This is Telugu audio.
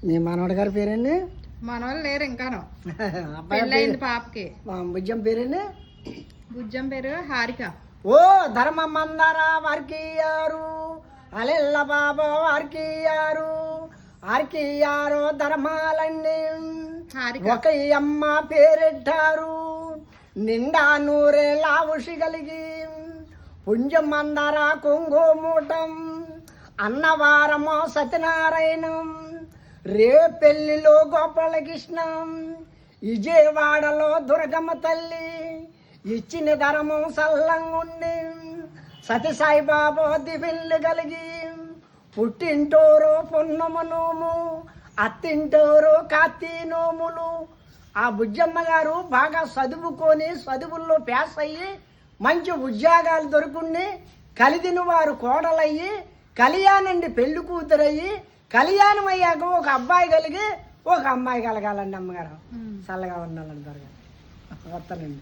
మీ మనవడి గారి పేరండి? మనవాళ్ళు లేరు ఇంకాను. అబ్బాయి పెళ్ళయింది పాపకి. బుజ్జం పేరండి? బుజ్జం పేరు హారిక. ఓ ధర్మ మందర వారికియారు అలెల్ల బాబా వారికియారు ఆర్కియారు ధర్మాలన్నీ ఒక అమ్మ పేరెట్టారు నిండా నూరేళ్ళ ఉషి కలిగి పుంజం మందర కొంగో మూటం అన్నవారమో సత్యనారాయణం రేపెల్లిలో గోపాలకృష్ణం విజయవాడలో దుర్గమ్మ తల్లి ఇచ్చిన ధర్మం సల్లంగుండి సతి సాయిబాబా దివిల్లు కలిగి పుట్టింటోరు పున్నమ నోము అత్తింటోరు కాత్తి నోములు. ఆ బుజ్జమ్మ గారు బాగా చదువుకొని చదువుల్లో పాస్ అయ్యి మంచి ఉద్యోగాలు దొరుకుని కలిదిన వారు కోడలయ్యి కళ్యాణండి పెళ్లి కూతురయ్యి కళ్యాణం అయ్యాక ఒక అబ్బాయి కలిగి ఒక అమ్మాయి కలగాలండి. అమ్మగారు చల్లగా ఉండాలంటారు. వస్తానండి.